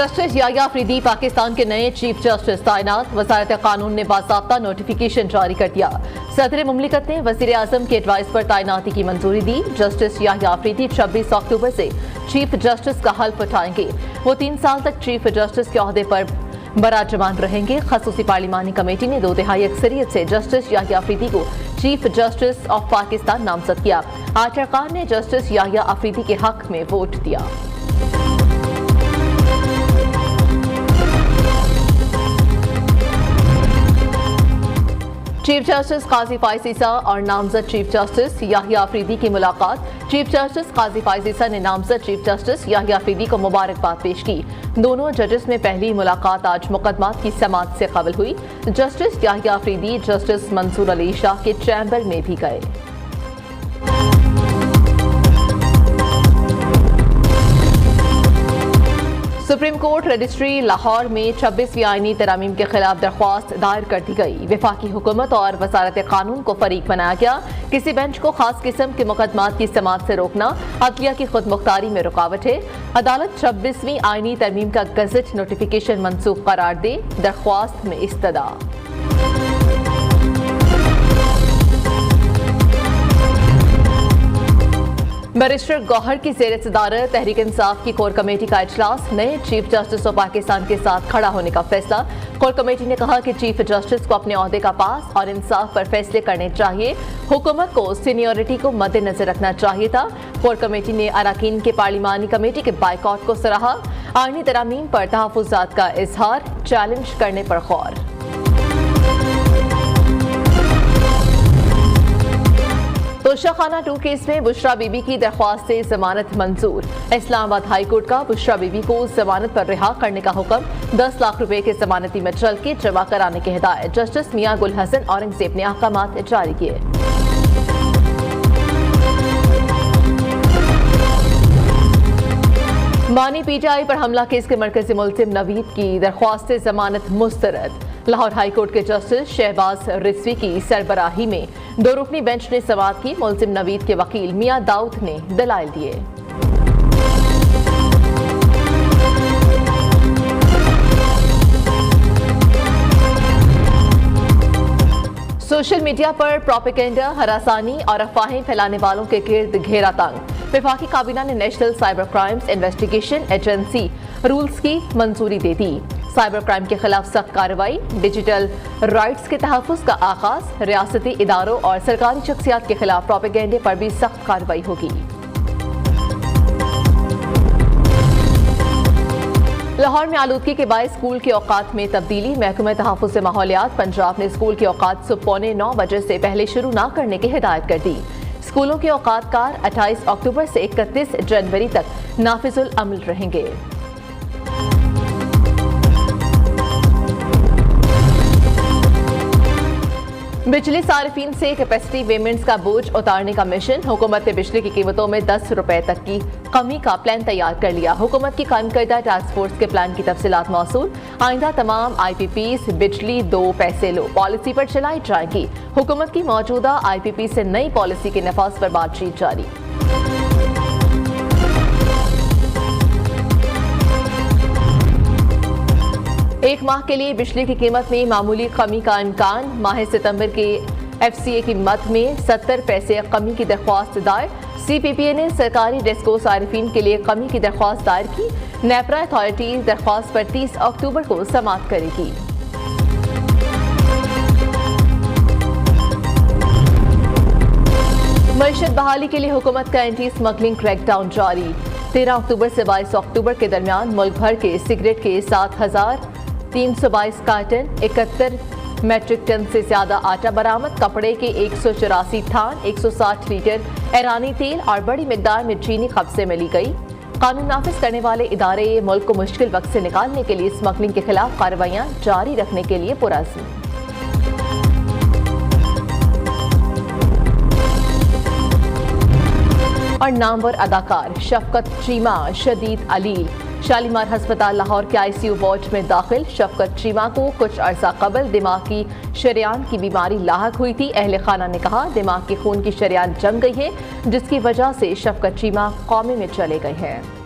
Justice Yahya Afridi Pakistan के नए chief justice तैनात। वजारत कानून ने बाज़ाब्ता नोटिफिकेशन जारी कर दिया। सदर मुमलिकत ने वज़ीर आज़म की एडवाइस पर तैनाती की मंजूरी दी। जस्टिस याह्या अफरीदी 26 अक्टूबर से चीफ जस्टिस का हल्फ उठाएंगे। वो 3 साल तक चीफ जस्टिस के ओहदे पर बराजमान रहेंगे। खसूसी पार्लिमानी कमेटी ने 2/3 अक्सरियत से जस्टिस याह्या अफरीदी को चीफ जस्टिस ऑफ पाकिस्तान नामजद किया। 8 अरकान ने जस्टिस याह्या अफरीदी के हक में वोट दिया। चीफ जस्टिस काजी फाइज ईसा और नामजद चीफ जस्टिस याह्या अफरीदी की मुलाकात। चीफ जस्टिस काजी फाइज ईसा ने नामजद चीफ जस्टिस याह्या अफरीदी को मुबारकबाद पेश की। दोनों जजेस में पहली मुलाकात आज मुकदमात की समाअत से कबल हुई। जस्टिस याह्या अफरीदी जस्टिस मंसूर अली शाह के चैम्बर में भी गए। सुप्रीम कोर्ट रजिस्ट्री लाहौर में 26वीं आईनी तरामीम के खिलाफ दरख्वास्त दायर कर दी गई। वफाकी हुकूमत और वजारत कानून को फरीक बनाया गया। किसी बेंच को खास किस्म के मुकदमात की समाअत से रोकना अदलिया की खुद मुख्तारी में रुकावट है। अदालत 26वीं आईनी तरमीम का गजट नोटिफिकेशन मनसूख करार दे। दरख्वास्त में इस्तदा। बैरिस्टर गौहर की ज़ेर सदारत तहरीक इंसाफ की कोर कमेटी का इजलास। नए चीफ जस्टिस ऑफ पाकिस्तान के साथ खड़ा होने का फैसला। कोर कमेटी ने कहा कि चीफ जस्टिस को अपने ओहदे का पास और इंसाफ पर फैसले करने चाहिए। हुकूमत को सीनियरिटी को मद्देनजर रखना चाहिए था। कोर कमेटी ने अरकान के पार्लिमानी कमेटी के बाइकआउट को सराहा। आईनी तरामीम पर तहफ़्फ़ुज़ात का इजहार, चैलेंज करने पर गौर। तोशाखाना 2 केस में बुशरा बीबी की दरख्वास्त से जमानत मंजूर। इस्लामाबाद हाई कोर्ट का बुशरा बीबी को जमानत पर रिहा करने का हुक्म। 10 लाख रुपए के जमानती मचल के जमा कराने की हिदायत। जस्टिस मियां गुल हसन औरंगजेब ने अहकामात जारी किए। मानी पीटीआई पर हमला केस के मरकजी मुल्जिम नवीद की दरख्वास्त से जमानत मुस्तरद। लाहौर हाई कोर्ट के जस्टिस शहबाज रिजवी की सरबराही में 2 रुकनी बेंच ने समाअत की। मुल्जिम नवीद के वकील मियां दाऊद ने दलाइल दिए। सोशल मीडिया पर प्रोपेगेंडा, हरासानी और अफवाहें फैलाने वालों के गिर्द घेरा तंग। वफाकी काबीना ने national cyber crimes investigation agency rules की मंजूरी दे दी। साइबर क्राइम के खिलाफ सख्त कार्रवाई, डिजिटल राइट्स के तहफ़्फ़ुज़ का आगाज। रियासती इदारों और सरकारी शख्सियात के खिलाफ प्रोपेगेंडे पर भी सख्त कार्रवाई होगी। लाहौर में आलूदगी के बायस स्कूल के औकात में तब्दीली। महकमा तहफ़्फ़ुज़ माहौलियात पंजाब ने स्कूल के औकात सुबह 8:45 बजे से पहले शुरू न करने की हिदायत कर दी। स्कूलों के औकात कार 28 अक्टूबर से 31 जनवरी तक नाफिजुल अमल रहेंगे। बिजली सारिफीन से कैपेसिटी पेमेंट्स का बोझ उतारने का मिशन। हुकूमत ने बिजली की कीमतों में 10 रुपए तक की कमी का प्लान तैयार कर लिया। हुकूमत की कायम करदा टास्क फोर्स के प्लान की तफसीलात मौसूल। आइंदा तमाम IPPs बिजली 2 पैसे लो पॉलिसी पर चलाई जाएगी। हुकूमत की मौजूदा IPP से नई पॉलिसी के नफाज पर बातचीत जारी। एक माह के लिए बिजली की कीमत में मामूली कमी का इम्कान। माह सितंबर के FCA की मद में 70 पैसे कमी की दरख्वास्त दायर। CPPA ने सरकारी डेस्को सारिफीन के लिए कमी की दरख्वास्त दायर की। नेपरा अथॉरिटी दरख्वास्त पर 30 अक्टूबर को समाअत करेगी। मईशत बहाली के लिए हुकूमत का एंटी स्मगलिंग क्रैकडाउन जारी। 13 अक्टूबर से 22 अक्टूबर के दरमियान मुल्क भर के सिगरेट के 7,322 कार्टन, 71 मैट्रिक टन से ज्यादा आटा बरामद। कपड़े के 184 थान, 160 लीटर ईरानी तेल और बड़ी मिकदार में चीनी कब्जे में ली गई। कानून नाफिज करने वाले इदारे मुल्क को मुश्किल वक्त से निकालने के लिए स्मगलिंग के खिलाफ कार्रवाइयां जारी रखने के लिए पुरअज़्म। और नामवर अदाकार शफकत चीमा शदीद अलील शालीमार हस्पताल लाहौर के ICU वार्ड में दाखिल। शफकत चीमा को कुछ अरसा कबल दिमाग की शरेयान की बीमारी लाहक हुई थी। अहले खाना ने कहा दिमाग के खून की शरेयान जम गई है, जिसकी वजह से शफकत चीमा कौमे में चले गए हैं।